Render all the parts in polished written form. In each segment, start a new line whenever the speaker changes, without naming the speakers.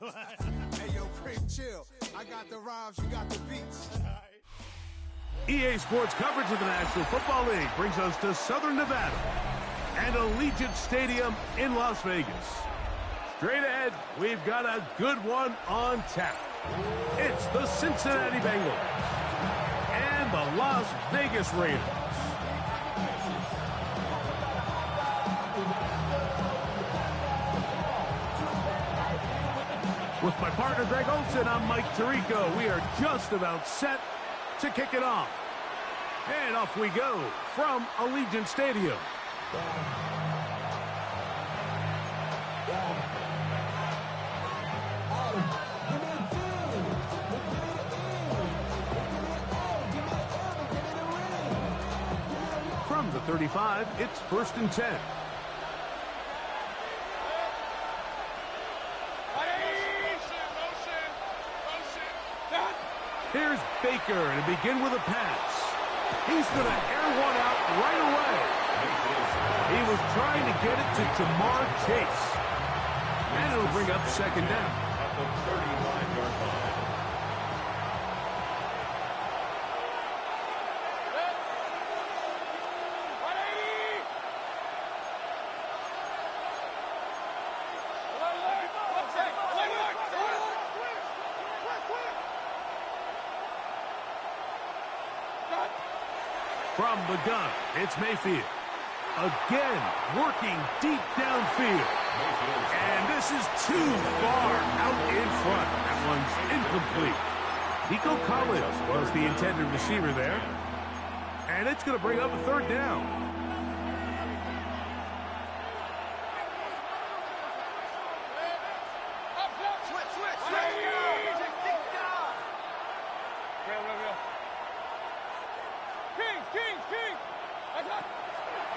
Hey, yo, Prince, chill. I got the rhymes, you got the beats.
EA Sports coverage of the National Football League brings us to Southern Nevada and Allegiant Stadium in Las Vegas. Straight ahead, we've got a good one on tap. It's the Cincinnati Bengals and the Las Vegas Raiders. With my partner Greg Olson, I'm Mike Tirico. We are just about set to kick it off. And off we go from Allegiant Stadium. From the 35, it's 1st and 10. Here's Baker to begin with a pass. He's going to air one out right away. He was trying to get it to Jamar Chase. And it'll bring up 2nd down.
At the 35-yard line.
From the gun, it's Mayfield. Again, working deep downfield. And this is too far out in front. That one's incomplete. Nico Collins was the intended receiver there. And it's going to bring up a 3rd down.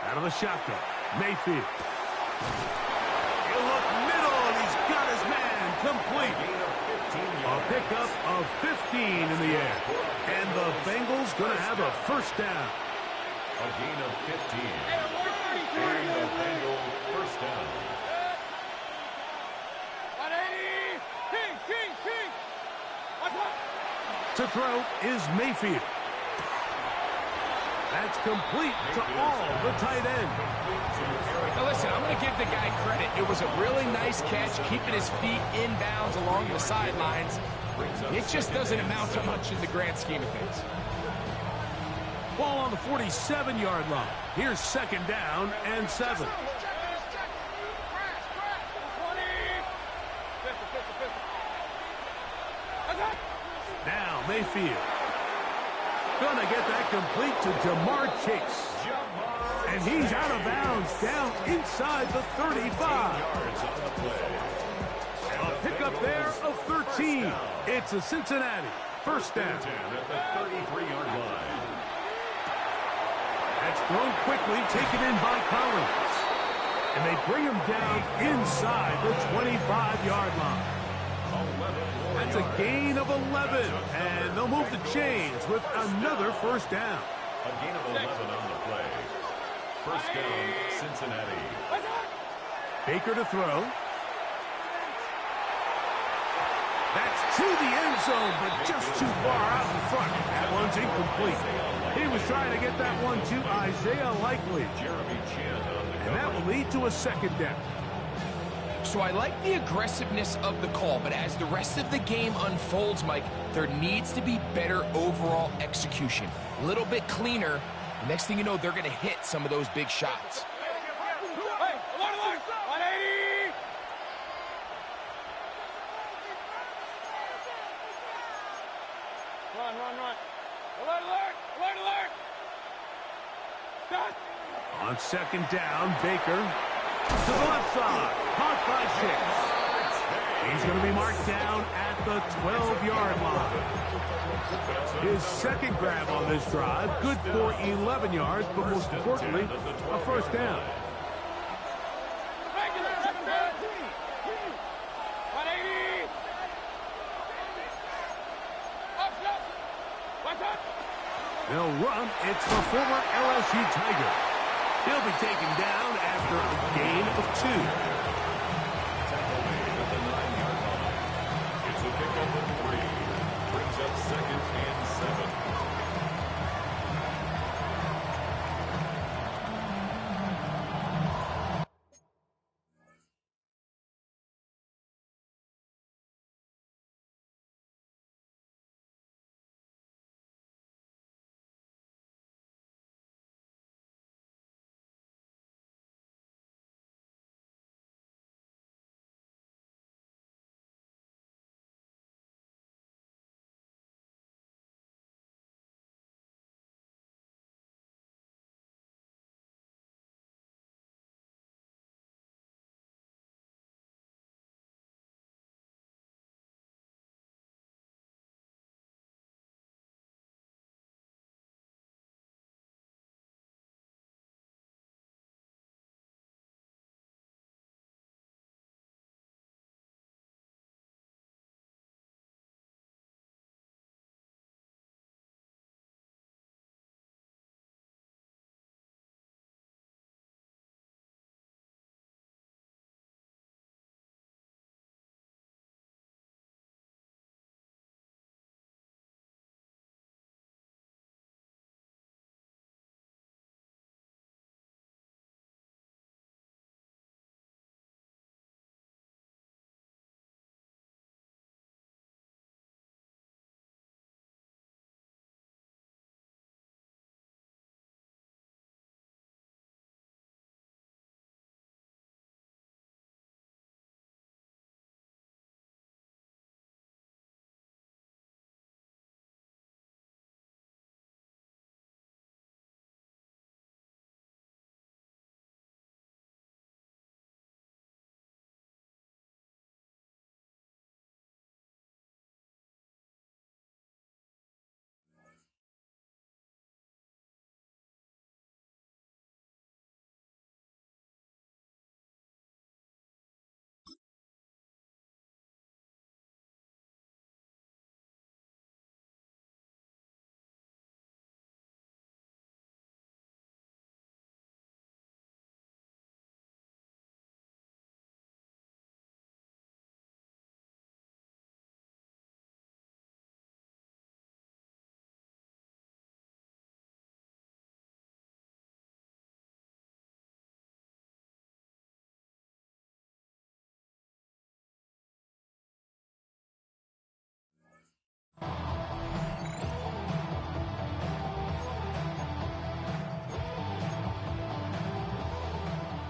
Out of the shotgun, Mayfield. He'll look middle, and he's got his man complete. A pickup of 15 in the air. And the Bengals going to have a 1st down.
A gain of 15. And the Bengals 1st down.
To throw is Mayfield. That's complete to all the tight end.
Now listen, I'm going to give the guy credit. It was a really nice catch, keeping his feet inbounds along the sidelines. It just doesn't amount to much in the grand scheme of things.
Ball on the 47-yard line. Here's 2nd down and 7. Now Mayfield. Gonna get that complete to Jamar Chase. And he's out of bounds down inside the 35. A pickup there of 13. It's a Cincinnati 1st down.
At the 33-yard line.
That's thrown quickly, taken in by Collins. And they bring him down inside the 25-yard line. That's a gain of 11, and they'll move the chains with another 1st down.
A gain of 11 on the play. 1st down, Cincinnati.
Baker to throw. That's to the end zone, but just too far out in front. That one's incomplete. He was trying to get that one to Isaiah Likely. And that will lead to a 2nd down.
So I like the aggressiveness of the call, but as the rest of the game unfolds, Mike, there needs to be better overall execution. A little bit cleaner. The next thing you know, they're going to hit some of those big shots.
On 2nd down, Baker to the left side, caught by 6. He's going to be marked down at the 12-yard line. His 2nd grab on this drive, good for 11 yards, but most importantly, a 1st down. They'll run. It's the former LSU Tiger. He'll be taken down after a gain of 2.
second and 7.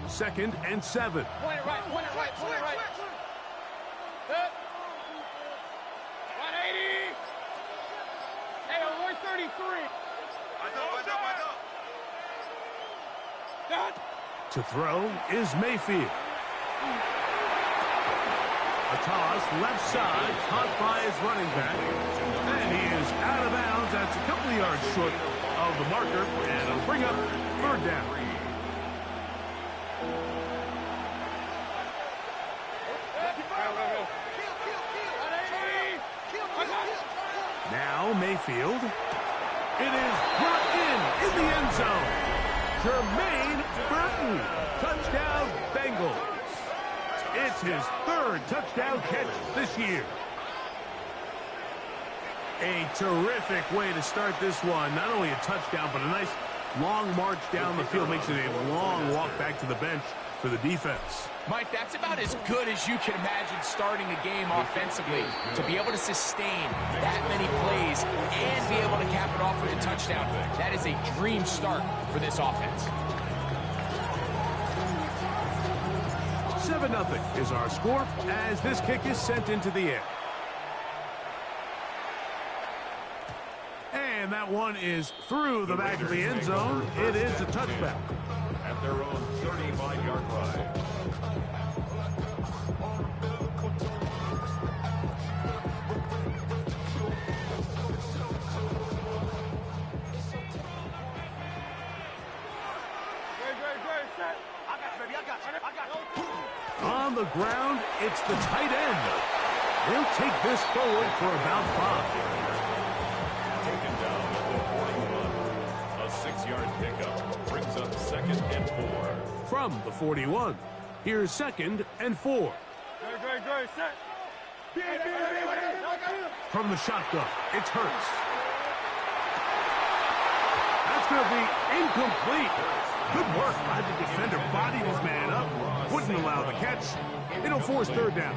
Second and 7.
Point it right, point it right, point it right. 180. Hey, we're 33.
To throw is Mayfield. A toss left side, caught by his running back. And he is out of bounds. That's a couple of yards short of the marker. And it'll bring up 3rd down. Now Mayfield. It is brought in the end zone. Jermaine Burton. Touchdown Bengals. It's his 3rd touchdown catch this year. A terrific way to start this one. Not only a touchdown, but a nice long march down the field. Makes it a long walk back to the bench for the defense.
Mike, that's about as good as you can imagine starting a game offensively. To be able to sustain that many plays and be able to cap it off with a touchdown, that is a dream start for this offense.
7-0 is our score as this kick is sent into the air. And that one is through the back of the end zone. It is a touchback.
At their own 35-yard line.
On the ground, it's the tight end. He'll take this forward for about 5.
Taken down at the 41. A 6-yard pickup brings up 2nd and 4.
From the 41, here's 2nd and 4.
Good, set.
From the shotgun, it's Hurts. That's going to be incomplete. Good work by the defender. Bodied his man up. Wouldn't allow the catch. It'll force third down.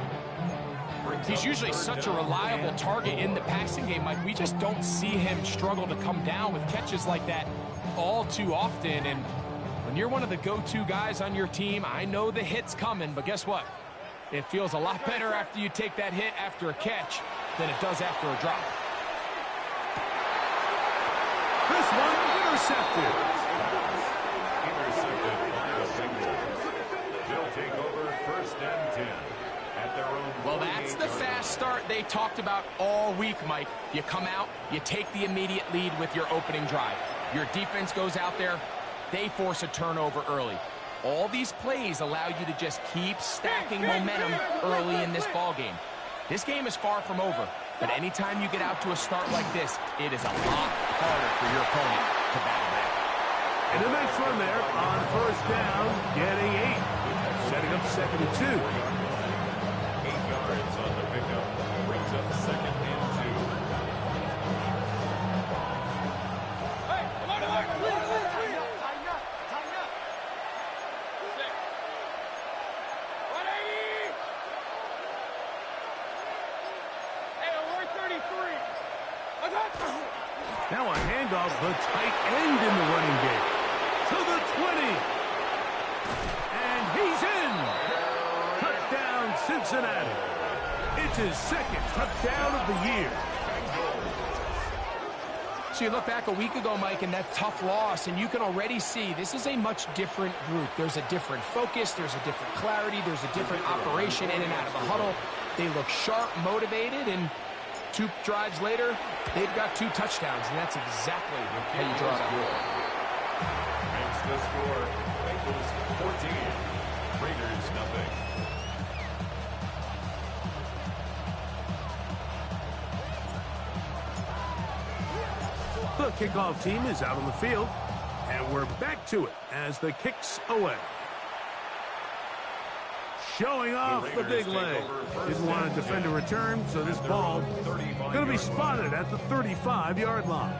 He's usually such a reliable target in the passing game, Mike. We just don't see him struggle to come down with catches like that all too often. And when you're one of the go-to guys on your team, I know the hit's coming, but guess what? It feels a lot better after you take that hit after a catch than it does after a drop.
This one intercepted.
Intercepted by the Bengals. They'll take over 1st and 10 at their own.
Well, that's the fast start they talked about all week, Mike. You come out, you take the immediate lead with your opening drive. Your defense goes out there, they force a turnover early. All these plays allow you to just keep stacking momentum early in this ball game. This game is far from over, but anytime you get out to a start like this, it is a lot harder for your opponent to battle back.
And a nice run there on 1st down, getting 8. Setting up 2nd and 2.
8 yards on the pickup. Brings up 2nd and 2.
Hey, come on, tighten up. Six. 180. Hey, we're 33.
Now a handoff, the tight end in the running game. To the 20. And he's in. Touchdown, Cincinnati. It's his 2nd touchdown of the year.
So you look back a week ago, Mike, and that tough loss, and you can already see this is a much different group. There's a different focus, there's a different clarity, there's a different operation in and out of the huddle. They look sharp, motivated, and 2 drives later, they've got 2 touchdowns, and that's exactly how you draw it up.
Hence the score. Bengals 14. Raiders nothing.
The kickoff team is out on the field, and we're back to it as the kick's away. Showing off the big leg. Didn't want to defend a return, so this ball going to be spotted at the 35-yard line.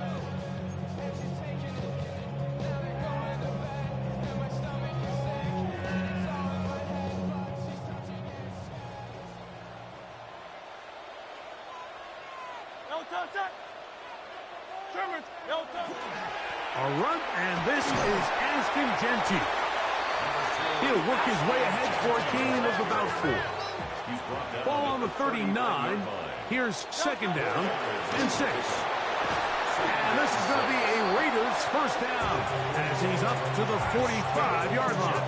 A run, and this is Aston Gentry. He'll work his way ahead for a gain of about 4. Ball on the 39. Here's 2nd down and 6. And this is going to be a Raiders 1st down as he's up to the 45-yard line.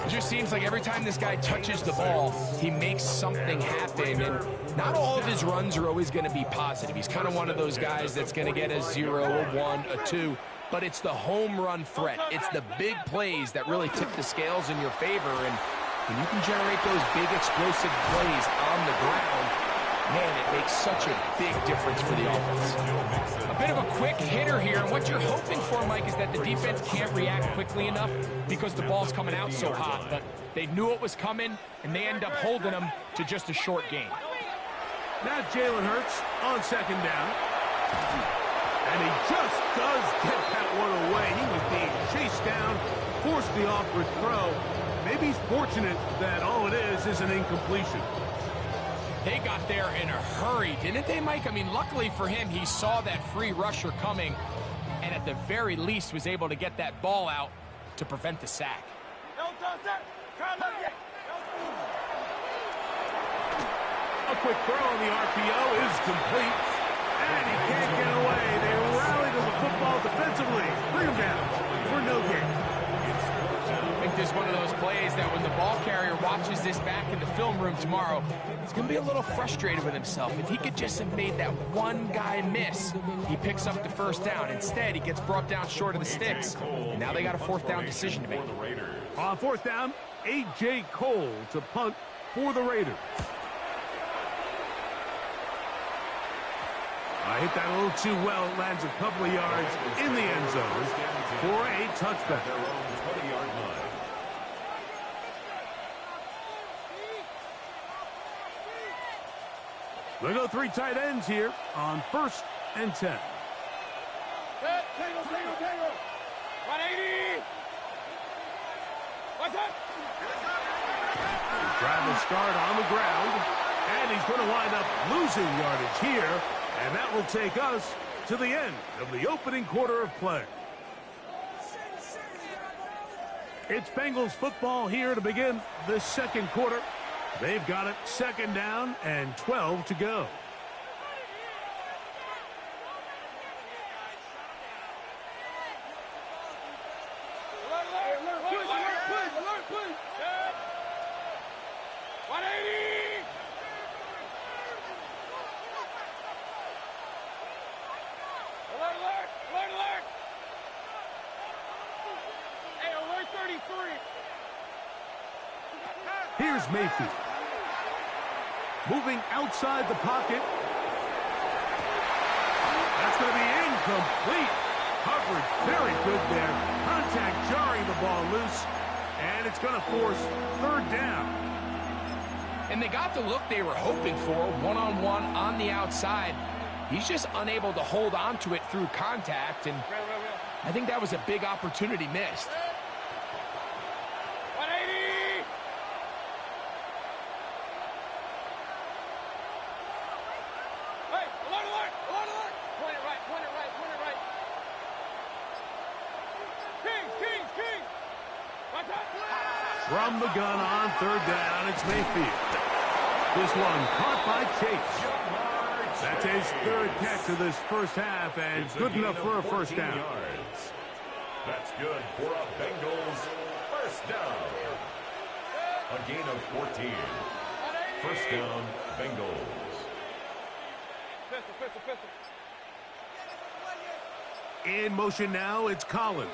It just seems like every time this guy touches the ball, he makes something happen, and not all of his runs are always going to be positive. He's kind of one of those guys that's going to get a 0, a 1, a 2, but it's the home run threat. It's the big plays that really tip the scales in your favor, and when you can generate those big explosive plays on the ground, man, it makes such a big difference for the offense. A bit of a quick hitter here, and what you're hoping for, Mike, is that the defense can't react quickly enough because the ball's coming out so hot, but they knew it was coming, and they end up holding them to just a short gain.
Now Jalen Hurts on 2nd down. And he just does get that one away. He was being chased down, forced the awkward throw. Maybe he's fortunate that all it is an incompletion.
They got there in a hurry, didn't they, Mike? I mean, luckily for him, he saw that free rusher coming and at the very least was able to get that ball out to prevent the sack.
A quick throw on the RPO is complete, and he can't get away. They rally to the football defensively. Bring him down for no gain.
I think this is one of those plays that when the ball carrier watches this back in the film room tomorrow, he's going to be a little frustrated with himself. If he could just have made that one guy miss, he picks up the 1st down. Instead, he gets brought down short of the sticks, and now they got a 4th down decision to make.
On 4th down, A.J. Cole to punt for the Raiders. I hit that a little too well. Lands a couple of yards in the end zone for a touchback. They go 3 tight ends here on 1st and 10.
Tango. 180. What's that?
Travis start on the ground, and he's going to wind up losing yardage here, and that will take us to the end of the opening quarter of play. It's Bengals football here to begin the second quarter. They've got it 2nd down and 12 to go. Here's Mayfield. Moving outside the pocket. That's going to be incomplete. Coverage very good there. Contact jarring the ball loose. And it's going to force 3rd down.
And they got the look they were hoping for, one-on-one on the outside. He's just unable to hold on to it through contact, and I think that was a big opportunity missed.
180. Hey, alert. Point it right. Kings. What's that?
From the gun on 3rd down, it's Mayfield. This one caught by Chase. That's his 3rd catch of this first half, and good enough for a 1st down.
Yards. That's good for a Bengals 1st down. A gain of 14. 1st down, Bengals.
Pistol.
In motion now, it's Collins.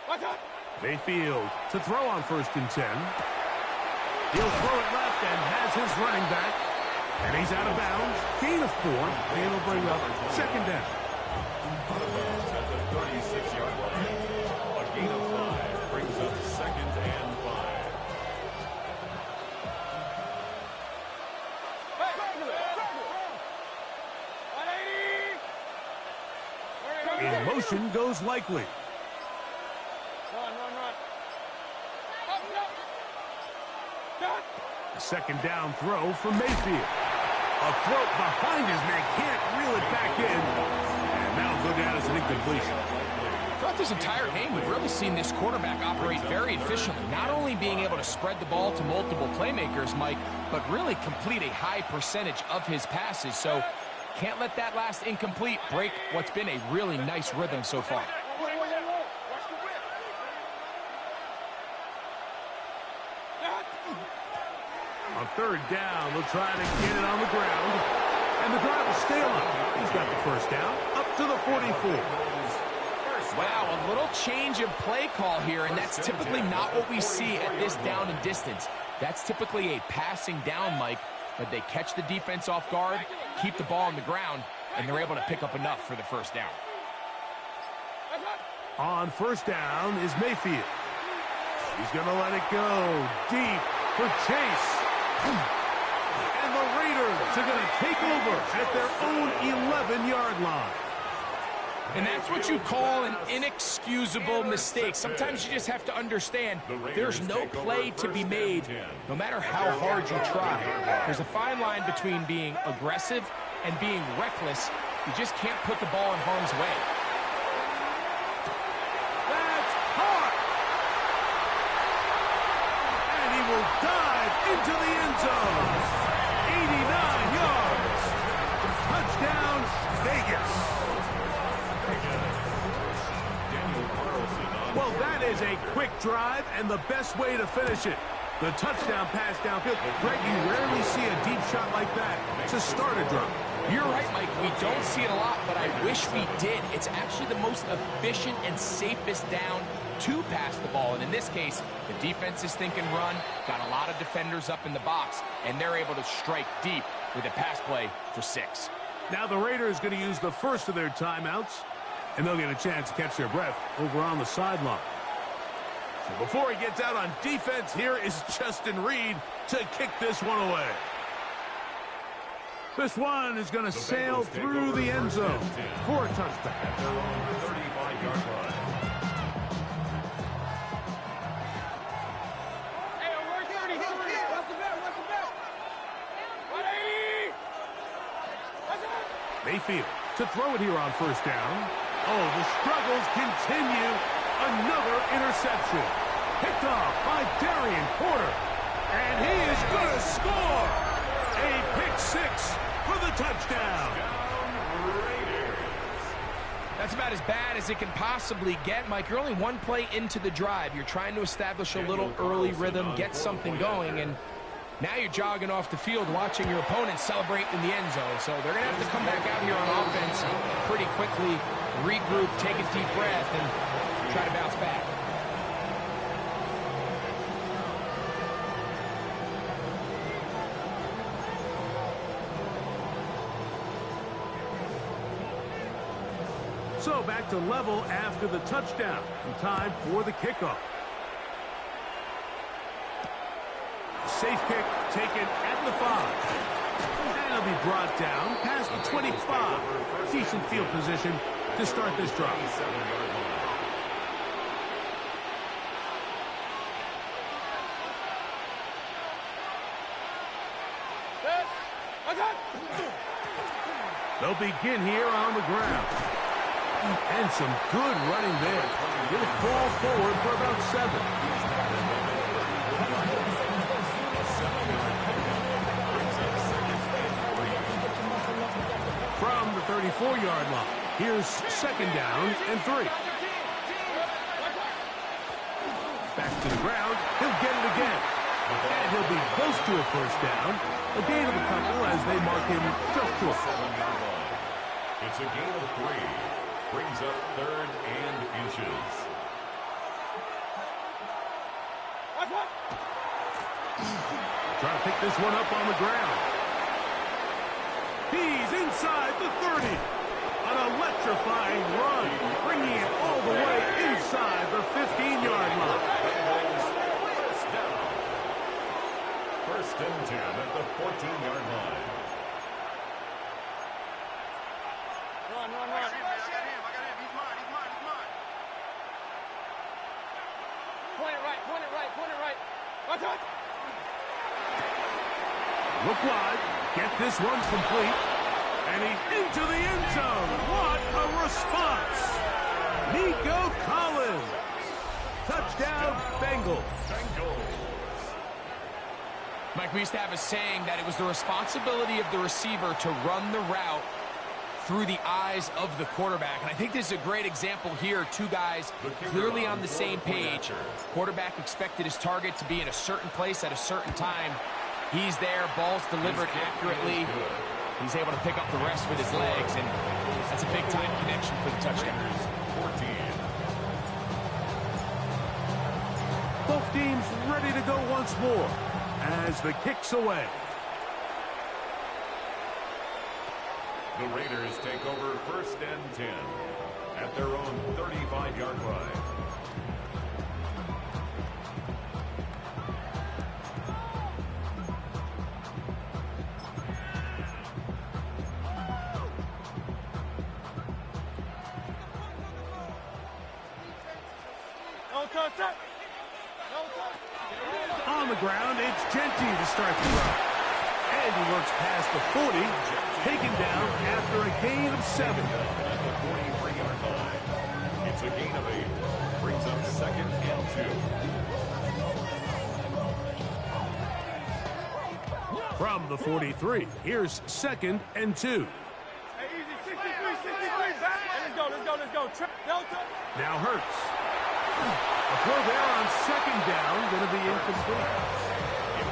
What's that?
Mayfield to throw on 1st and 10. He'll throw it left and has his running back. And he's out of bounds. Gain of 4. And he'll bring up 2nd down.
Out of bounds at the 36-yard line. A gain of 5 brings up 2nd and 5.
180.
In motion goes Likely.
Run. Up.
A 2nd down throw from Mayfield. A throat behind his man, can't reel it back in. And that'll go down as an incompletion.
Throughout this entire game, we've really seen this quarterback operate very efficiently, not only being able to spread the ball to multiple playmakers, Mike, but really complete a high percentage of his passes. So can't let that last incomplete break what's been a really nice rhythm so far.
On 3rd down, they'll try to get it on the ground. And the drive will stay on. He's got the 1st down up to the 44.
Wow, a little change of play call here, and that's typically not what we see at this down and distance. That's typically a passing down, Mike, but they catch the defense off guard, keep the ball on the ground, and they're able to pick up enough for the 1st down.
On 1st down is Mayfield. He's going to let it go deep for Chase. And the Raiders are going to take over at their own 11-yard line.
And that's what you call an inexcusable mistake. Sometimes you just have to understand there's no play to be made, no matter how hard you try. There's a fine line between being aggressive and being reckless. You just can't put the ball in harm's way.
That's hard. And he will dive into the end zone. 89 yards. Touchdown, Vegas. Well, that is a quick drive and the best way to finish it. The touchdown pass downfield. Greg, you rarely see a deep shot like that to start a drive.
You're right, Mike. We don't see it a lot, but I wish we did. It's actually the most efficient and safest down to pass the ball. And in this case, the defense is thinking run, got a lot of defenders up in the box, and they're able to strike deep with a pass play for 6.
Now the Raiders going to use the first of their timeouts, and they'll get a chance to catch their breath over on the sideline. So before he gets out on defense, here is Justin Reed to kick this one away. This one is going to sail through the end zone for a touchback.
At their own 35-yard line.
Hey, over 30. What's the bet? What's the bet? 180. What's it?
Mayfield to throw it here on first down. Oh, the struggles continue. Another interception. Picked off by Darian Porter. And he is going to score. A pick six for the touchdown.
That's about as bad as it can possibly get, Mike. You're only one play into the drive. You're trying to establish a little early rhythm, get something going, and now you're jogging off the field watching your opponent celebrate in the end zone. So they're going to have to come back out here on offense pretty quickly, regroup, take a deep breath, and try to bounce back.
So back to level after the touchdown. And time for the kickoff. Safe kick taken at the 5. And it'll be brought down past the 25. Decent field position to start this drive. They'll begin here on the ground. And some good running there. He'll fall forward for about 7. From the 34-yard line, here's second down and 3. Back to the ground. He'll get it again. And he'll be close to a first down. A gain of a couple as they mark him just short.
It's a gain of 3. Brings up 3rd and inches.
Trying to pick this one up on the ground. He's inside the 30. An electrifying run, bringing it all the way inside the 15-yard line.
First down. 1st and 10 at the 14-yard line.
Run. Point it right. What's it?
Look wide. Get this one complete. And he's into the end zone. What a response. Nico Collins. Touchdown, Bengals.
Mike, we used to have a saying that it was the responsibility of the receiver to run the route through the eyes of the quarterback. And I think this is a great example here. 2 guys clearly on the same page. Quarterback expected his target to be in a certain place at a certain time. He's there, ball's delivered accurately. He's able to pick up the rest with his legs, and that's a big-time connection for the touchdown.
14.
Both teams ready to go once more as the kick's away.
The Raiders take over 1st and 10 at their own 35-yard line.
On the ground, it's Genty to start the run. And he works past the 40, taken down after a gain of 7.
At the 43-yard line. It's a gain of 8. Brings up 2nd and 2.
From the 43, here's 2nd and 2.
Hey, easy. 63. Back. Let's go. Delta.
Now Hurts. A throw there on 2nd down, going to be incomplete.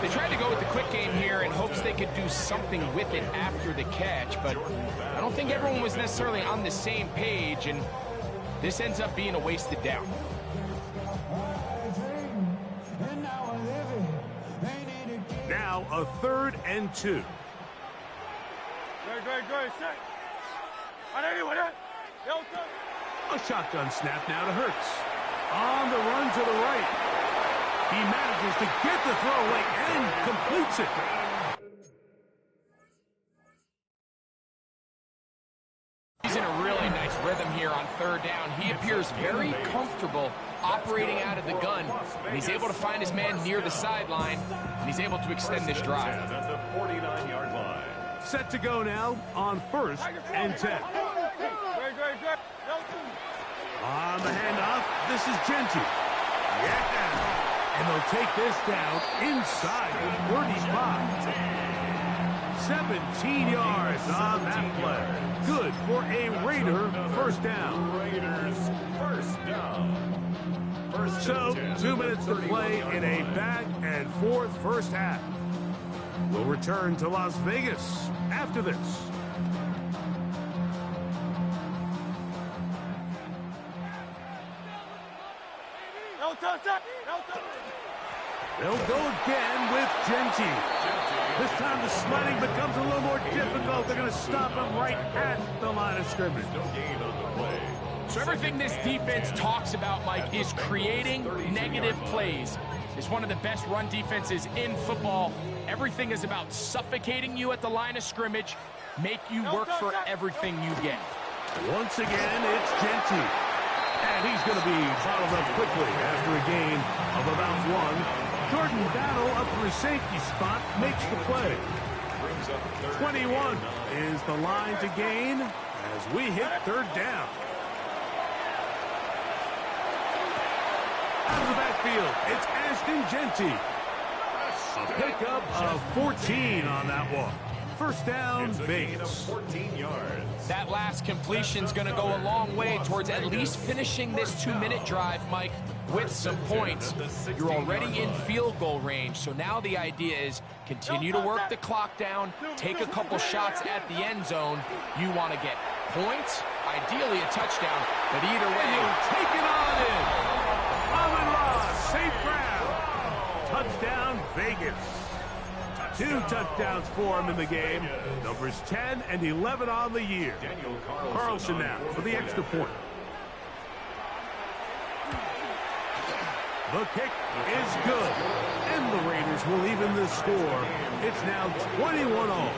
They tried to go with the quick game here in hopes they could do something with it after the catch, but I don't think everyone was necessarily on the same page, and this ends up being a wasted down.
Now a 3rd and 2.
Great. Set.
A shotgun snap now to Hurts. On the run to the right. He manages to get the throw away and completes it.
third down. He appears very comfortable operating out of the gun, and he's able to find his man near the sideline, and he's able to extend this drive.
At the 49-yard line.
Set to go now on 1st and 10. On the handoff, this is Genty. Yeah, and they'll take this down inside the 35. 17 yards on that play. Good for a Raider first down.
Raiders first down.
So, 2 minutes to play in a back-and-forth first half. We'll return to Las Vegas after this. They'll go again with Genty. This time the sliding becomes a little more difficult. They're going to stop him right at the line of scrimmage.
No gain on the play.
So everything this defense talks about, Mike, is creating negative plays. It's one of the best run defenses in football. Everything is about suffocating you at the line of scrimmage, make you work for everything you get.
Once again, it's Genty. And he's going to be bottled up quickly after a gain of about 1. Jordan Battle up for a safety spot, makes the play. 21 is the line to gain as we hit third down. Out of the backfield, it's Ashton Genty. A pickup of 14 on that one. First down, Vegas.
14 yards.
That last completion's going to go a long way towards at least finishing this 2-minute drive, Mike, with some points. You're already in field goal range, so now the idea is continue to work the clock down, take a couple shots at the end zone. You want to get points, ideally a touchdown, but either way,
take it on in. Amon-Ra, safe ground. Touchdown, Vegas. 2 touchdowns for him in the game. Numbers 10 and 11 on the year. Carlson now for the extra point. The kick is good. And the Raiders will even the score. It's now 21-all.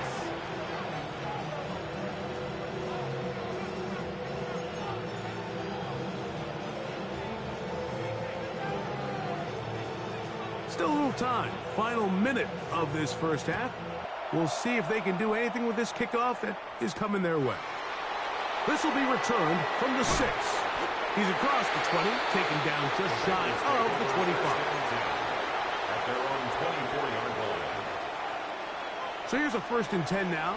Still a little time. Final minute of this first half. We'll see if they can do anything with this kickoff that is coming their way. This will be returned from the 6. He's across the 20, taken down just shy of the 25.
At their own 24-yard line.
So here's a 1st and 10 now.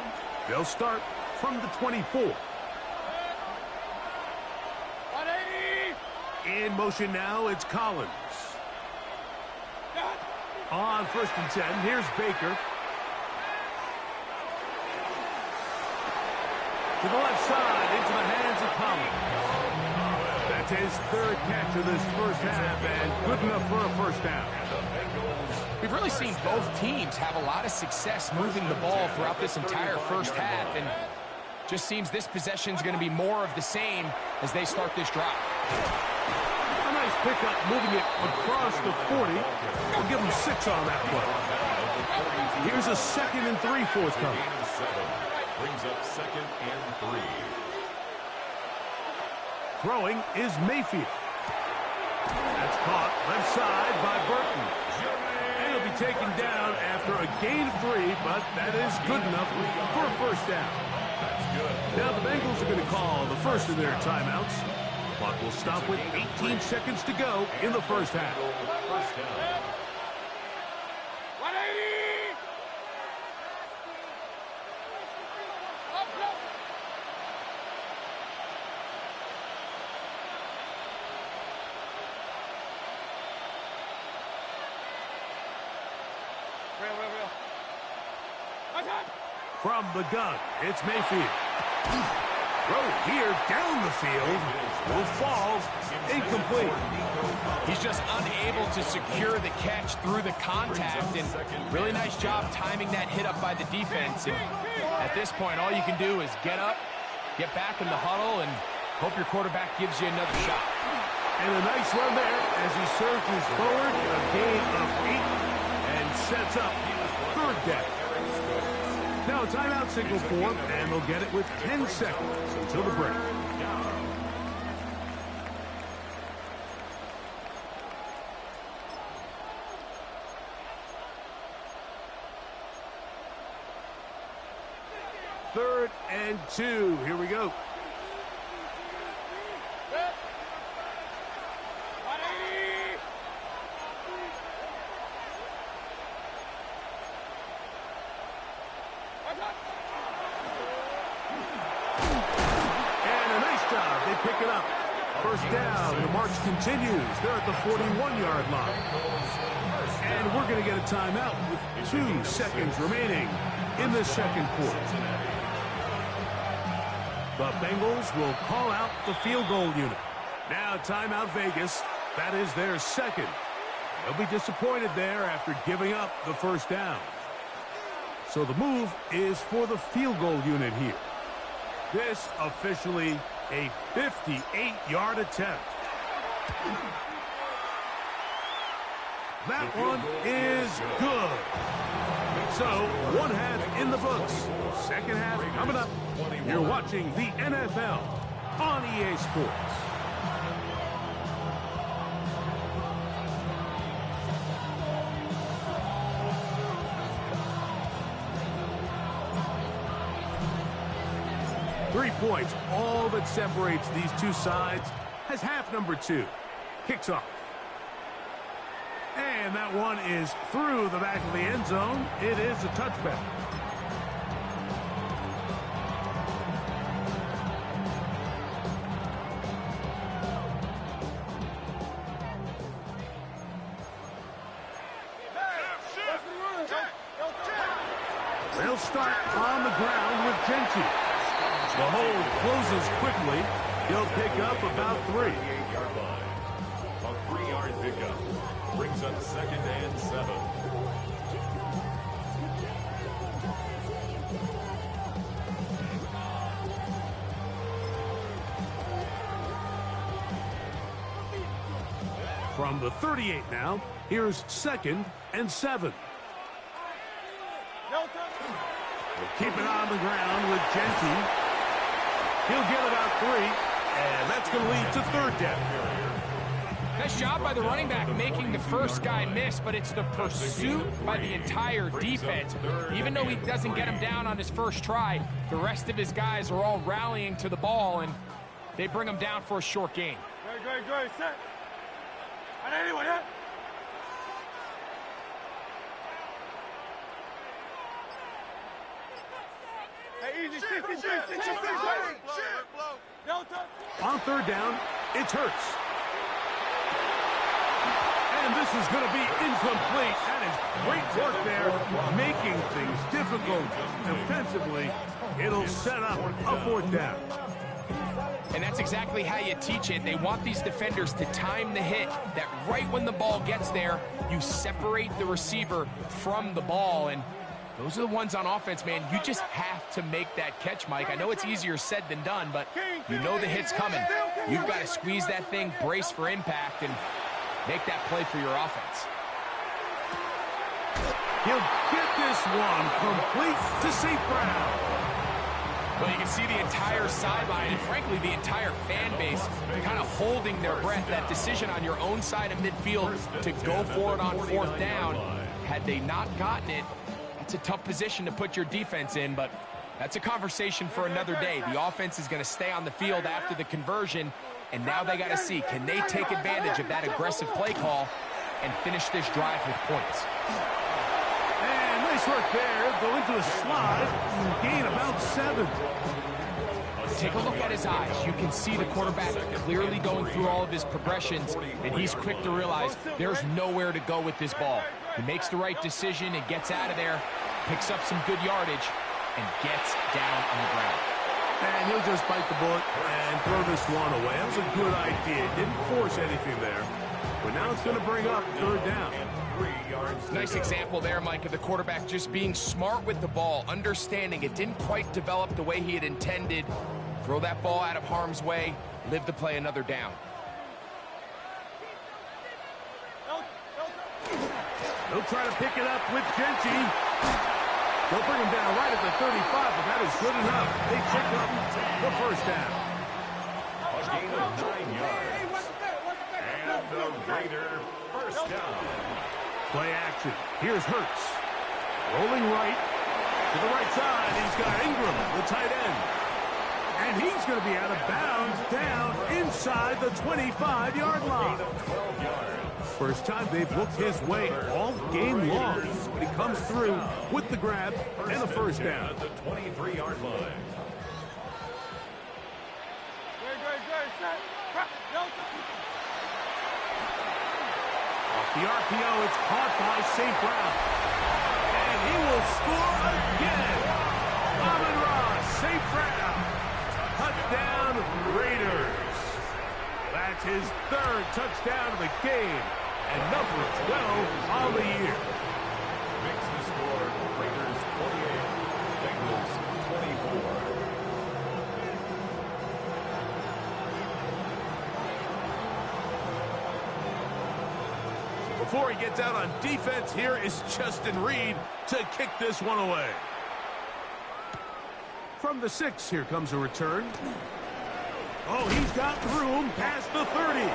They'll start from the 24.
180.
In motion now, it's Collins. On 1st and 10, here's Baker. To the left side, into the hands of Collins. That's his 3rd catch of this first half, and good enough for a first down.
we've really seen both teams have a lot of success moving the ball throughout this entire first half, and just seems this possession is going to be more of the same as they start this drive.
A nice pickup, moving it across the 40. We'll give them 6 on that play. Here's a 2nd and 3 forthcoming.
Brings up 2nd and 3.
Throwing is Mayfield. That's caught left side by Burton. And it'll be taken down after a gain of 3, but that is good enough for a first down. Now the Bengals are going to call the first of their timeouts. Clock will stop with 18 seconds to go in the first half.
180. Real.
From the gun, it's Mayfield. Throw here down the field. Will fall incomplete.
He's just unable to secure the catch through the contact, and really nice job timing that hit up by the defense. And at this point, all you can do is get up, get back in the huddle, and hope your quarterback gives you another shot.
And a nice run there as he surges forward, a gain of 8, and sets up third down. Now a timeout signal for him, and they'll get it with 10 seconds until the break. 3rd and 2. Here we go. And a nice job. They pick it up. First down. The march continues. They're at the 41-yard line. And we're going to get a timeout with 2 seconds remaining in the second quarter. The Bengals will call out the field goal unit. Now timeout Vegas. That is their second. They'll be disappointed there after giving up the first down. So the move is for the field goal unit here. This officially a 58-yard attempt. That one is good. So, one half in the books. Second half coming up. You're watching the NFL on EA Sports. Three points, all that separates these two sides, as half number 2 kicks off. And that one is through the back of the end zone. It is a touchback. They'll start on the ground with Cincy. The hold closes quickly. He'll pick up about 3.
38-yard line. A 3-yard pickup. Brings up 2nd and 7.
From the 38 now, here's 2nd and 7. We'll keep it on the ground with Cincy. He'll get about 3, and that's going to lead to 3rd down.
Nice job by the running back making the first guy miss, but it's the pursuit by the entire defense. Even though he doesn't get him down on his first try, the rest of his guys are all rallying to the ball, and they bring him down for a short gain.
Good, set. Anyone, yeah? Hey, easy, 66.
On 3rd down, it's Hurts. And this is going to be incomplete. That is great work there, making things difficult defensively. It'll set up a 4th down.
And that's exactly how you teach it. They want these defenders to time the hit, that right when the ball gets there, you separate the receiver from the ball. And those are the ones on offense, man. You just have to make that catch, Mike. I know it's easier said than done, but you know the hit's coming. You've got to squeeze that thing, brace for impact, and make that play for your offense.
He'll get this one complete to St. Brown.
Well, you can see the entire sideline and, frankly, the entire fan base kind of holding their breath. That decision on your own side of midfield to go for it on 4th down, had they not gotten it, that's a tough position to put your defense in, but that's a conversation for another day. The offense is going to stay on the field after the conversion, and now they got to see, can they take advantage of that aggressive play call and finish this drive with points?
And nice work there. Go into a slide and gain about 7.
Take a look at his eyes. You can see the quarterback clearly going through all of his progressions, and he's quick to realize there's nowhere to go with this ball. He makes the right decision and gets out of there, picks up some good yardage, and gets down on the ground.
And he'll just bite the bullet and throw this one away. That was a good idea. Didn't force anything there. But now it's going to bring up 3rd down.
Nice example there, Mike, of the quarterback just being smart with the ball, understanding it didn't quite develop the way he had intended. Throw that ball out of harm's way, live to play another down.
They'll try to pick it up with Cincy. They'll bring him down right at the 35, but that is good enough. They pick up the 1st down.
A gain of 9 yards. And the Raider 1st down.
Play action. Here's Hurts. Rolling right. To the right side, he's got Ingram, the tight end. And he's going to be out of bounds down inside the 25-yard line. First time they've looked his way all game long. But he comes through with the grab and a first down.
At the 23-yard line.
Off the RPO, it's caught by St. Brown. And he will score again. Amon-Ra, St. Brown. Touchdown, Raiders. That's his third touchdown of the game. And number 12 on the year.
Makes the score Raiders 28, Bengals 24.
Before he gets out on defense, here is Justin Reed to kick this one away. From the 6, here comes a return. Oh, he's got room past the 30.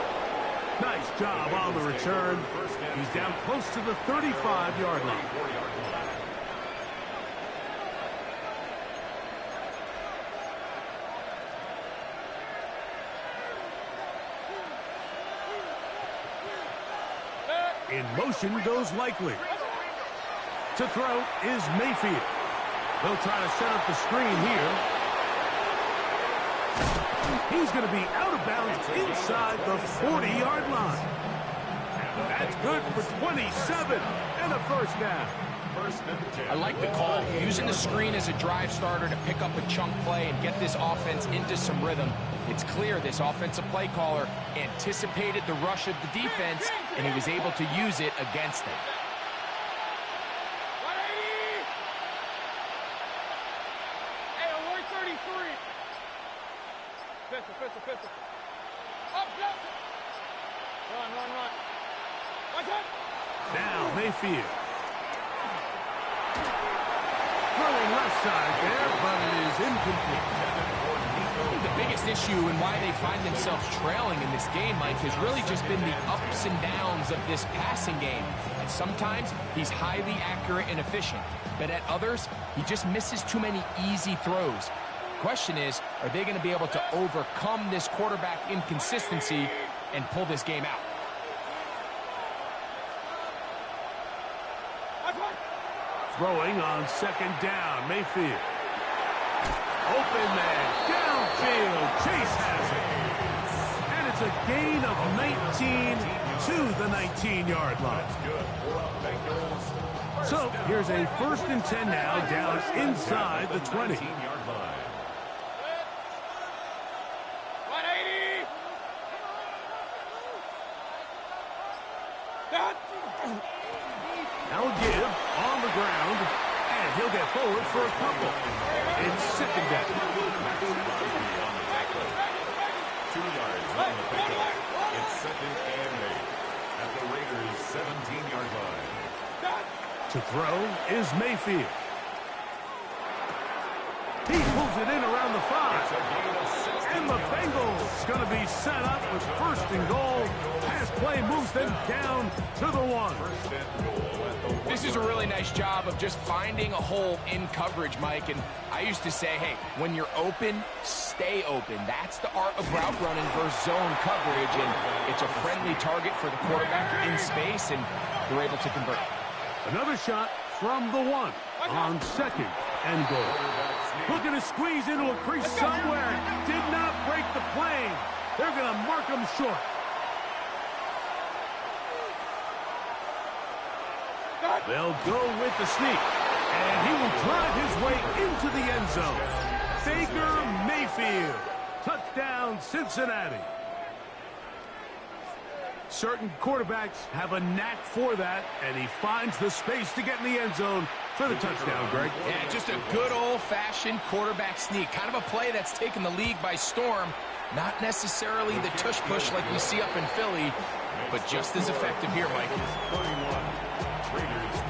Nice job on the return. He's down close to the 35-yard line. In motion goes Likely. To throw is Mayfield. They'll try to set up the screen here. He's going to be out of bounds inside the 40-yard line. That's good for 27 and a first down.
I like the call. Using the screen as a drive starter to pick up a chunk play and get this offense into some rhythm. It's clear this offensive play caller anticipated the rush of the defense, and he was able to use it against them.
Pistol. Up, pistol. Run. Watch it.
Now Mayfield. Throwing left side there, but it is incomplete.
The biggest issue and why they find themselves trailing in this game, Mike, has really just been the ups and downs of this passing game. And sometimes he's highly accurate and efficient, but at others, he just misses too many easy throws. Question is, are they going to be able to overcome this quarterback inconsistency and pull this game out?
Throwing on second down, Mayfield. Open man, downfield, Chase has it. And it's a gain of 19 to the 19-yard line. So here's a 1st and 10 now down inside the 20. Now a give on the ground, and he'll get forward for a couple. It's second down.
2 yards on the pickup. It's second and 8 at the Raiders' 17-yard line.
To throw is Mayfield. He pulls it in around the 5. And the Bengals going to be set up with 1st and goal. Pass play moves them down to the 1.
This is a really nice job of just finding a hole in coverage, Mike. And I used to say, hey, when you're open, stay open. That's the art of route running versus zone coverage. And it's a friendly target for the quarterback in space, and they're able to convert.
Another shot from the 1 on second and goal. Looking to squeeze into a crease somewhere. Did not break the plane. They're going to mark him short. They'll go with the sneak. And he will drive his way into the end zone. Baker Mayfield. Touchdown, Cincinnati. Certain quarterbacks have a knack for that, and he finds the space to get in the end zone for the touchdown, Greg.
Yeah, just a good old-fashioned quarterback sneak. Kind of a play that's taken the league by storm. Not necessarily the tush-push like we see up in Philly, but just as effective here, Mike.
31, Raiders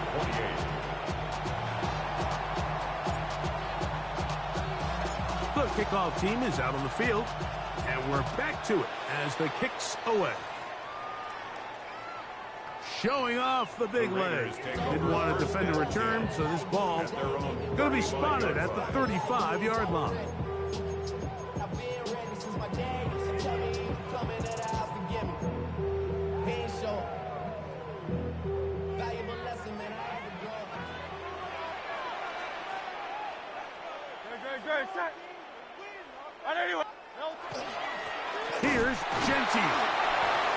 28.
The kickoff team is out on the field, and we're back to it as the kick's away. showing off the big leg. Didn't want to defend a return, so this ball going to be spotted at the 35-yard line. Here's Cincy.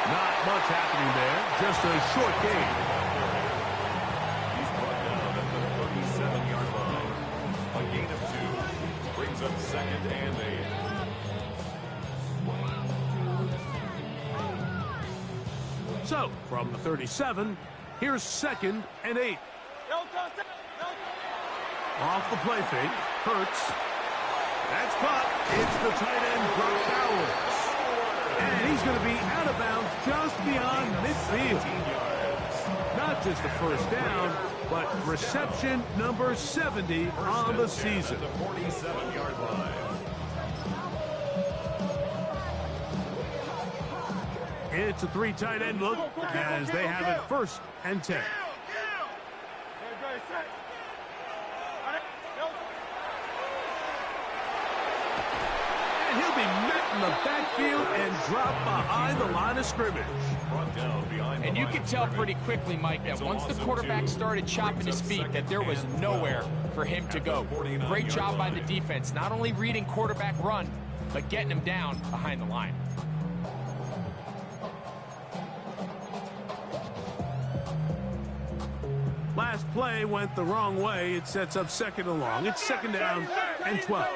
Not much happening there, just a short gain.
He's brought down at the 37-yard line. A gain of 2 brings up 2nd and 8.
So, from the 37, here's 2nd and 8. Off the play fake, Hurts. That's caught. It's the tight end, Brock Bowers. And he's going to be out of bounds just beyond midfield. Not just a first down, but reception number 70 on the season.
The 47-yard line.
It's a 3 tight end look as they have it 1st and 10. He'll be met in the backfield and dropped behind the line of scrimmage.
And you can tell pretty quickly, Mike, that once the quarterback started chopping his feet, that there was nowhere for him to go. Great job by the defense, not only reading quarterback run, but getting him down behind the line.
Last play went the wrong way. It sets up 2nd and long. It's 2nd down and 12.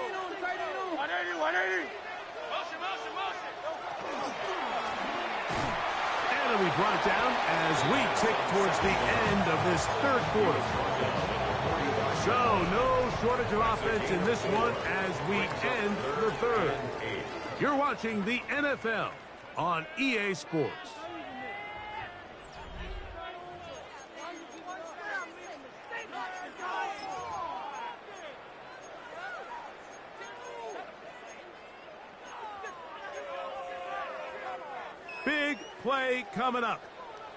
And it'll be brought down as we tick towards the end of this 3rd quarter. So no shortage of offense in this one as we end the 3rd. You're watching the NFL on EA Sports. Big play coming up.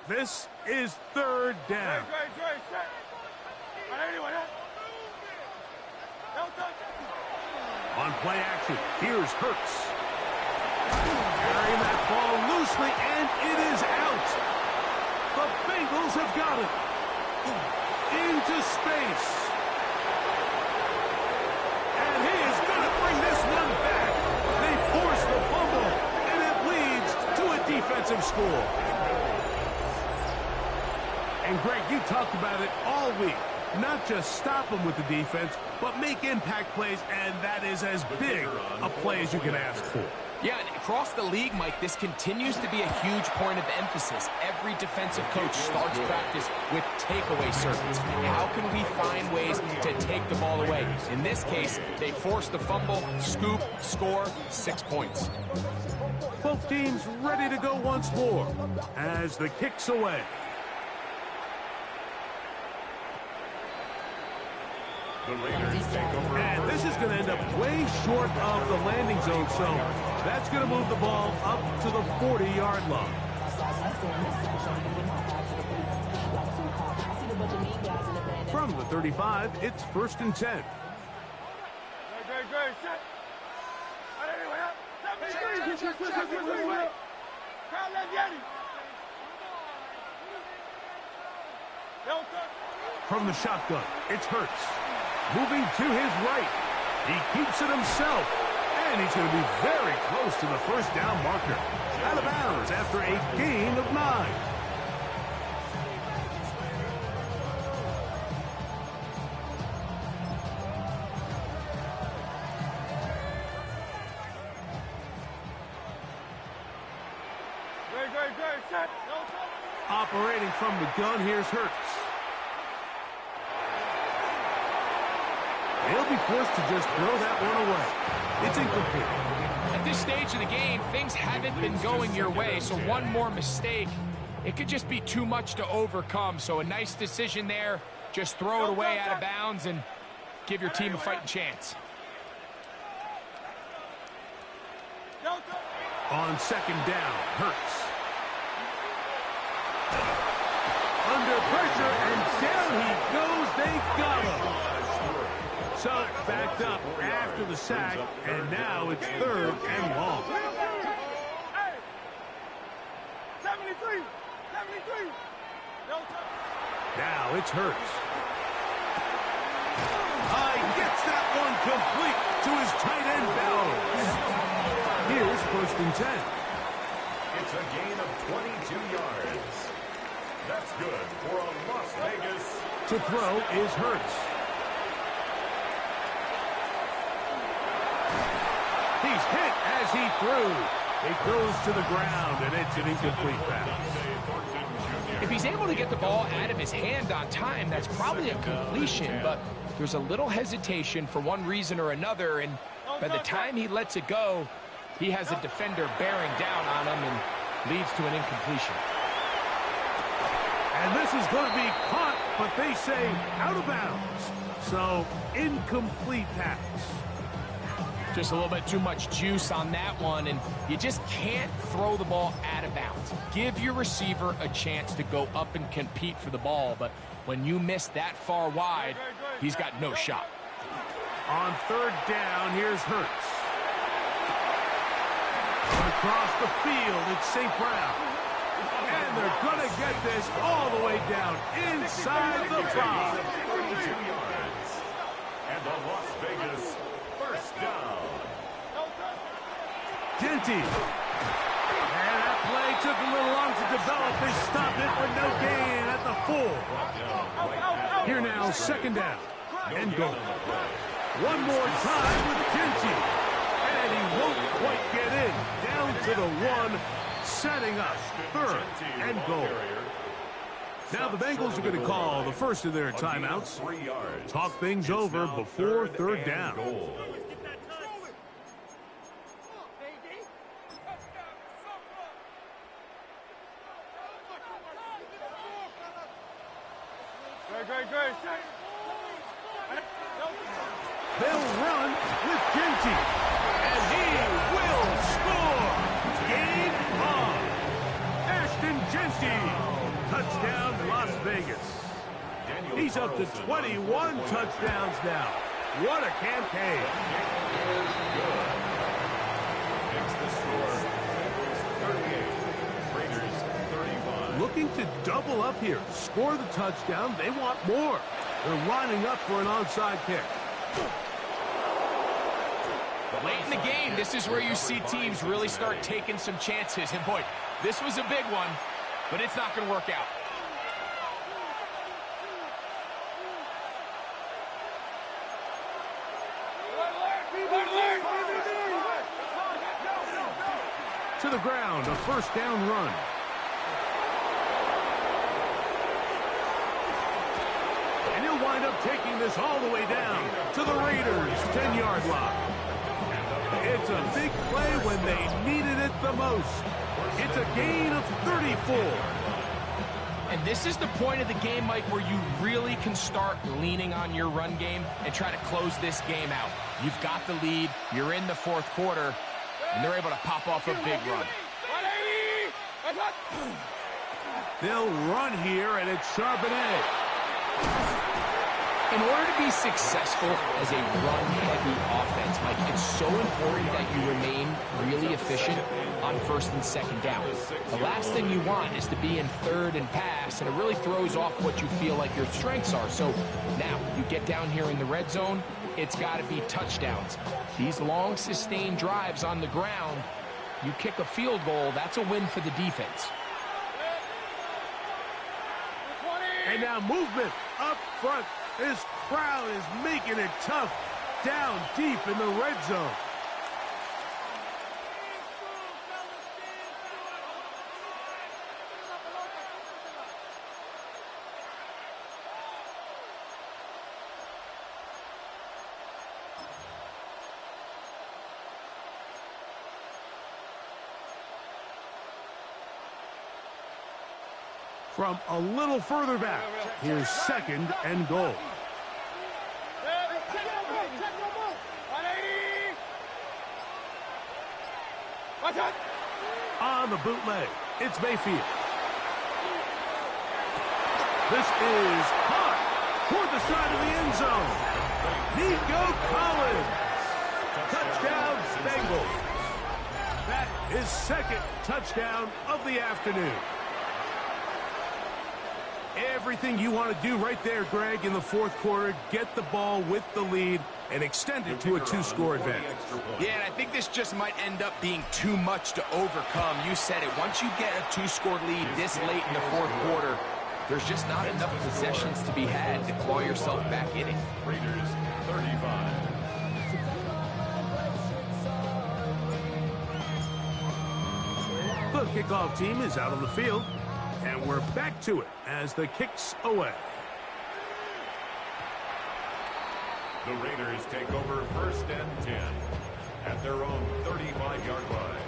This is 3rd down. On play action, here's Hurts. Carrying that ball loosely, and it is out. The Bengals have got it. Into space. And he is going to bring this one back. They force the fumble, and it leads to a defensive score. And Greg, you talked about it all week. Not just stop them with the defense, but make impact plays, and that is as big a play as you can ask for.
Yeah, and across the league, Mike, this continues to be a huge point of emphasis. Every defensive coach starts practice with takeaway circuits. How can we find ways to take the ball away? In this case, they force the fumble, scoop, score, 6 points.
Both teams ready to go once more as the kick's away. And this is going to end up way short of the landing zone, so that's going to move the ball up to the 40-yard line. From the 35, it's 1st and 10. From the shotgun, it's Hurts. Moving to his right. He keeps it himself. And he's going to be very close to the 1st down marker. Out of bounds after a gain of 9. Operating from the gun, here's Hurts. He'll be forced to just throw that one away. It's incomplete.
At this stage of the game, things haven't been going your way, so one more mistake, it could just be too much to overcome. So a nice decision there. Just throw it away out of bounds and give your team a fighting chance.
On 2nd down, Hurts. So, backed up after the sack, and now it's 3rd and long.
73.
Now it's Hurts. Gets that one complete to his tight end Bellows. Here's 1st and 10.
It's a gain of 22 yards. That's good for a Las Vegas.
To throw is Hurts. He's hit as he threw. It goes to the ground, and it's an incomplete pass.
If he's able to get the ball out of his hand on time, that's probably a completion, but there's a little hesitation for one reason or another, and by the time he lets it go, he has a defender bearing down on him and leads to an incompletion.
And this is going to be caught, but they say out of bounds. So, incomplete pass.
Just a little bit too much juice on that one, and you just can't throw the ball out of bounds. Give your receiver a chance to go up and compete for the ball, but when you miss that far wide, he's got no shot.
On 3rd down, here's Hurts. Across the field, it's St. Brown. And they're going to get this all the way down inside the 5.
32 yards. And the Las Vegas 1st down.
Genty. And that play took a little long to develop. They stopped it for no gain at the 4. Here now, 2nd down. And goal. One more time with Cincy. And he won't quite get in. Down to the 1, setting up 3rd and goal. Now the Bengals are going to call the first of their timeouts. Talk things over before 3rd down.
Great.
They'll run with Cincy. And he will score. Game on. Ashton Cincy. Touchdown, Las Vegas. He's up to 21 touchdowns now. What a campaign.
Makes the score 38. Raiders 35.
Looking to double up here. Score the touchdown. They want more. They're lining up for an onside kick.
Late in the game, this is where you see teams really start taking some chances. And boy, this was a big one, but it's not going to work out.
To the ground, a 1st down run. And he'll wind up taking this all the way down to the Raiders' 10-yard line. It's a big play when they needed it the most. It's a gain of 34.
And this is the point of the game, Mike, where you really can start leaning on your run game and try to close this game out. You've got the lead, you're in the 4th quarter, and they're able to pop off a big run.
They'll run here, and it's Charbonnet.
In order to be successful as a run-heavy offense, Mike, it's so important that you remain really efficient on 1st and 2nd down. The last thing you want is to be in 3rd and pass, and it really throws off what you feel like your strengths are. So now you get down here in the red zone, it's got to be touchdowns. These long, sustained drives on the ground, you kick a field goal, that's a win for the defense.
And now movement up front. This crowd is making it tough down deep in the red zone. From a little further back, here's 2nd and goal. On the bootleg, it's Mayfield. This is caught. toward the side of the end zone. Nico Collins. Touchdown, Bengals. That is second touchdown of the afternoon. Everything you want to do right there, Greg, in the fourth quarter. Get the ball with the lead and extend it to a two-score advantage.
Yeah, and I think this just might end up being too much to overcome. You said it. Once you get a two-score lead this late in the fourth quarter, there's just not enough possessions to be had to claw yourself back in it.
Raiders 35.
The kickoff team is out on the field, and we're back to it as the kick's away.
The Raiders take over 1st and 10 at their own 35-yard line.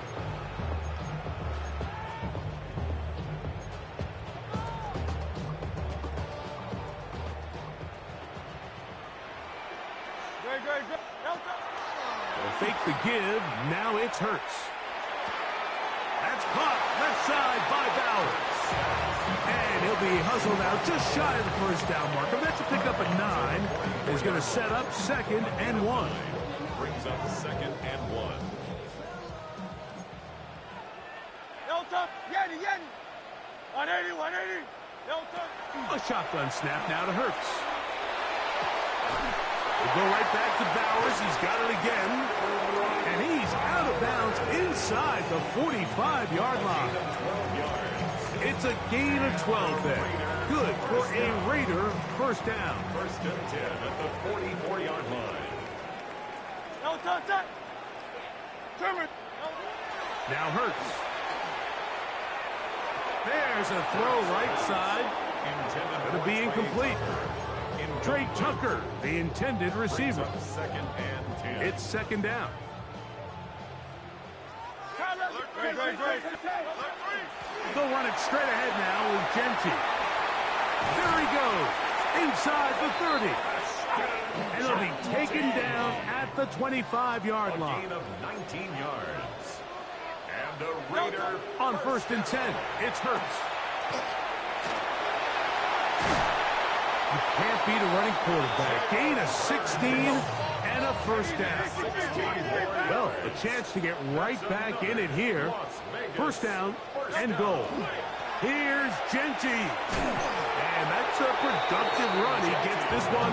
They'll fake the give. Now it's Hurts. That's caught left side by Bowers. And he'll be hustled out just shy of the first down marker. That's a pickup at 9. He's going to set up 2nd and 1.
Brings up 2nd and 1.
Yeti. 180.
A shotgun snap now to Hurts. We'll go right back to Bowers. He's got it again. And he's out of bounds inside the 45-yard line. It's a gain of 12 there. Good for a Raider first down.
1st and 10 at the 44-yard line.
Now Hurts. There's a throw right side. Going to be incomplete. Trey Tucker, the intended receiver.
2nd and 10.
It's 2nd down. They'll run it straight ahead now with Genty. There he goes, inside the 30. And he'll be taken down at the 25-yard line.
A gain of 19 yards. And the Raider
On 1st and 10, it's Hurts. You can't beat a running quarterback. Gain of 16 and a first down. Well, a chance to get right back in it here. First down and goal. Here's Genty. And that's a productive run. He gets this one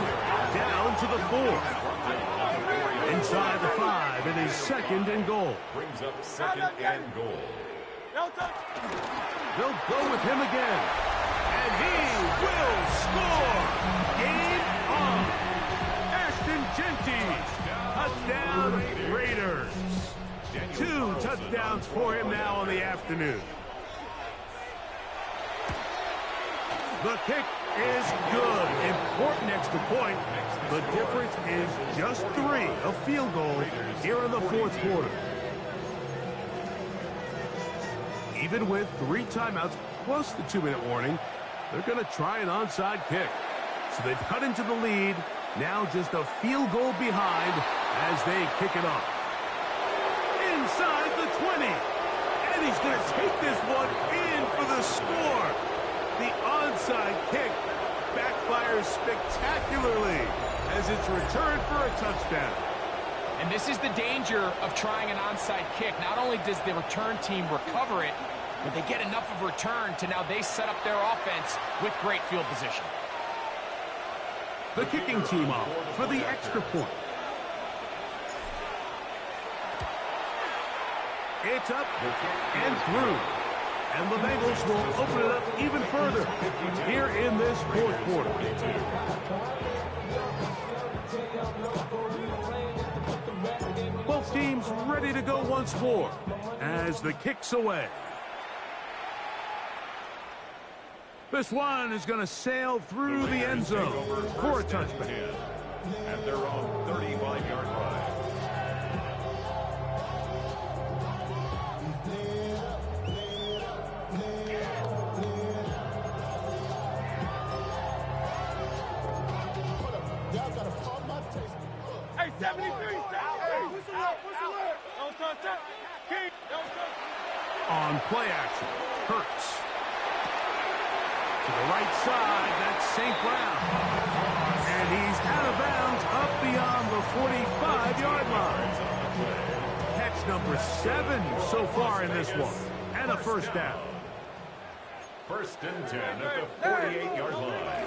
down to the 4. Inside the 5, it is 2nd and goal.
brings up 2nd and goal.
They'll go with him again. And he will score. Game on. Ashton Genty. Touchdown Raiders. 2 touchdowns for him now on the afternoon. The kick is good. Important extra point. The difference is just 3. A field goal here in the fourth quarter. Even with 3 timeouts plus the 2-minute warning, they're going to try an onside kick. So they've cut into the lead. Now just a field goal behind as they kick it off. Inside the 20. And he's going to take this one in for the score. The onside kick backfires spectacularly as it's returned for a touchdown.
And this is the danger of trying an onside kick. Not only does the return team recover it, but they get enough of return to now they set up their offense with great field position.
The kicking team off for the extra point. It's up and through. And the Bengals will open it up even further here in this fourth quarter. Both teams ready to go once more as the kick's away. This one is going to sail through the end zone for a touchback.
At their own 35-yard line.
Hey, 73,
On play action, Hurts. To the right side, that's St. Brown. And he's out of bounds up beyond the 45-yard line. Catch number 7 so far in this one. And a first down.
First and 10 at the 48-yard line.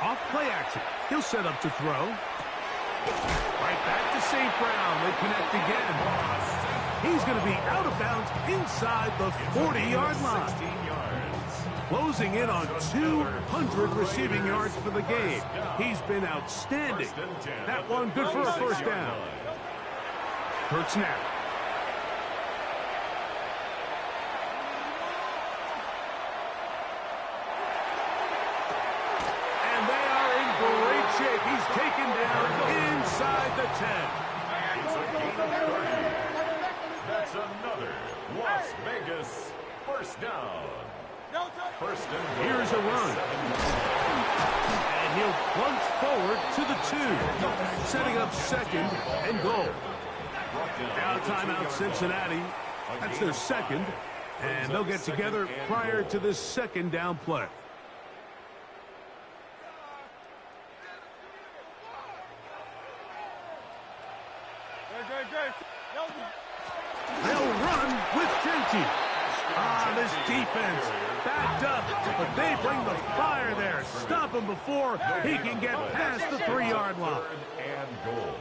Off play action. He'll set up to throw. Right back to St. Brown. They connect again. He's going to be out of bounds inside the 40-yard line. Closing in on 200 receiving yards for the game. He's been outstanding. That one good for a first down. Hurt snap. And they are in great shape. He's taken down inside the 10.
It's a gain of 30. That's another Las Vegas first down. First and goal.
Here's a run. And he'll plunge forward to the 2. Setting up second and goal. Now timeout Cincinnati. That's their second. And they'll get together prior to this second down play. They'll run with Cincy. This defense backed up, but they bring the fire there. Stop him before he can get past the 3-yard line.
And goal.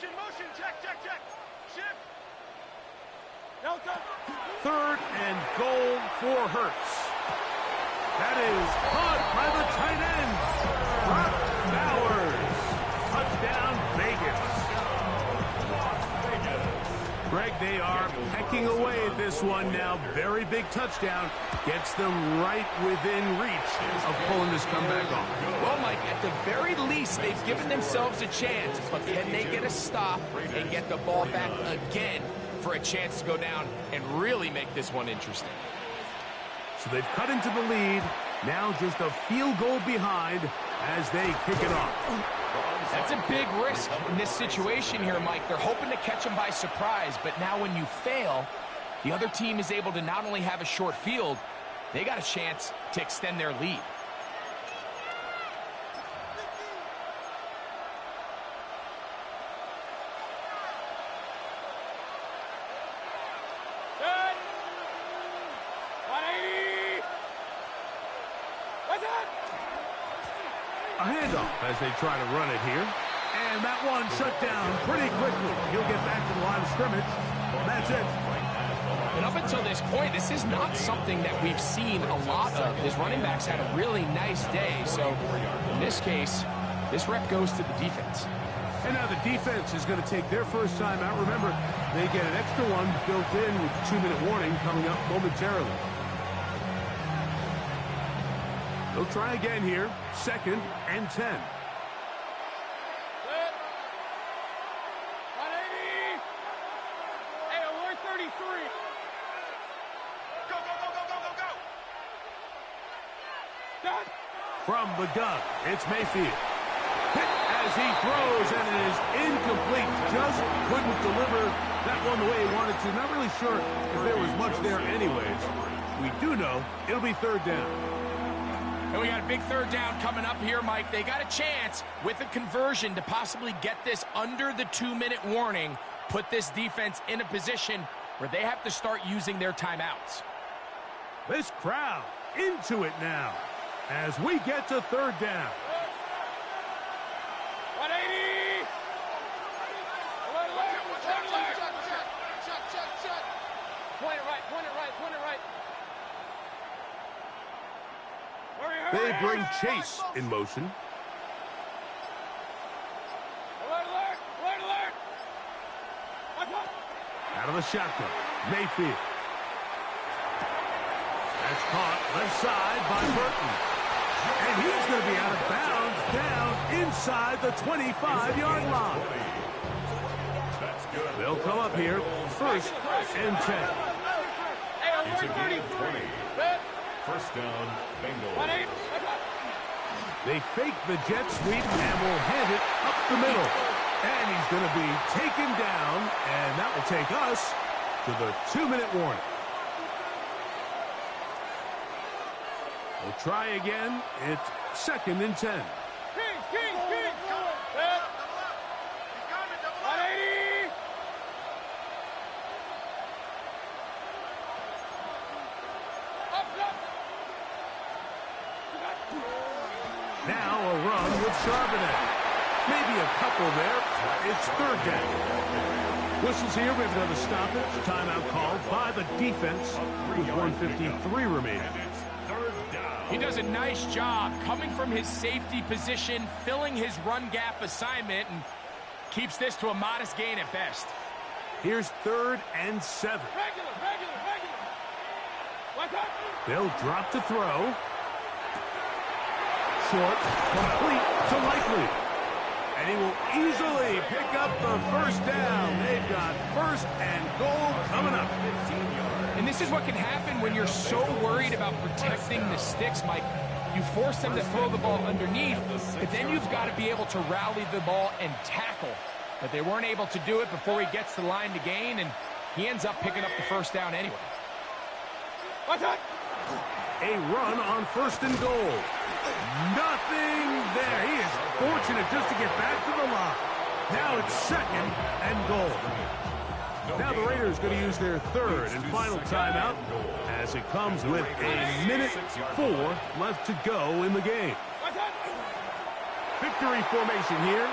Motion, check. Shift.
Third and goal for Hurts. That is caught by the tight end, Brock Bowers. Touchdown, Vegas. Greg, they are pecking away at this one now. Very big touchdown. Gets them right within reach of pulling this comeback off.
Well, Mike, at the very least, they've given themselves a chance. But can they get a stop and get the ball back again for a chance to go down and really make this one interesting?
So they've cut into the lead. Now just a field goal behind as they kick it off.
That's a big risk in this situation here, Mike. They're hoping to catch them by surprise, but now when you fail, the other team is able to not only have a short field, they got a chance to extend their lead.
A handoff as they try to run it here. And that one shut down pretty quickly. He'll get back to the line of scrimmage. That's it.
And up until this point, this is not something that we've seen a lot of. His running backs had a really nice day. So in this case, this rep goes to the defense.
And now the defense is going to take their first time out. Remember, they get an extra one built in with the 2-minute warning coming up momentarily. They'll try again here. Second and 10.
180. Hey, alert 33. Go. Done.
From the gun, it's Mayfield. Hit as he throws, and it is incomplete. Just couldn't deliver that one the way he wanted to. Not really sure if there was much there anyways. We do know it'll be third down.
And we got a big third down coming up here, Mike. They got a chance with a conversion to possibly get this under the 2-minute warning, put this defense in a position where they have to start using their timeouts.
This crowd into it now as we get to third down.
180. Point it right.
They bring Chase in motion.
Alert.
Out of the shotgun, Mayfield. That's caught left side by Burton. And he's going to be out of bounds down inside the 25-yard line.
That's good.
They'll come up here first and 10.
Hey,
It's a
alert
gain
33.
of 20. First down, Bengals.
180.
They fake the jet sweep and will hand it up the middle. And he's going to be taken down, and that will take us to the 2-minute warning. We'll try again. It's 2nd and 10. Now a run with Charbonnet. Maybe a couple there. It's 3rd down. Whistles here. We have another stoppage. Timeout called by the defense with 1:53 remaining.
He does a nice job coming from his safety position, filling his run gap assignment, and keeps this to a modest gain at best.
Here's 3rd and 7. They'll drop to throw. Short, complete to Likely. And he will easily pick up the 1st down. They've got 1st and goal coming up. 15 yards.
And this is what can happen when you're so worried about protecting the sticks, Mike. You force them to throw the ball underneath, but then you've got to be able to rally the ball and tackle. But they weren't able to do it before he gets to the line to gain, and he ends up picking up the 1st down anyway.
A run on 1st and goal. Nothing there. He is fortunate just to get back to the line. Now it's 2nd and goal. Now the Raiders going to use their 3rd and final timeout as it comes with 1:04 left to go in the game. Victory formation here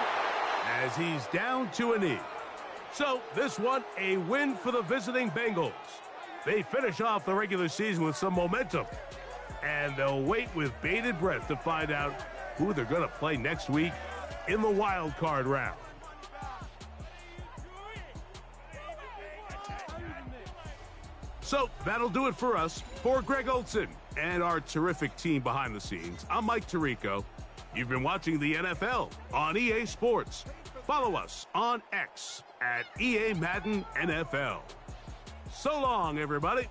as he's down to a knee. So this one, a win for the visiting Bengals. They finish off the regular season with some momentum. And they'll wait with bated breath to find out who they're going to play next week in the wild card round. So that'll do it for us. For Greg Olson and our terrific team behind the scenes, I'm Mike Tirico. You've been watching the NFL on EA Sports. Follow us on X at EA Madden NFL. So long, everybody.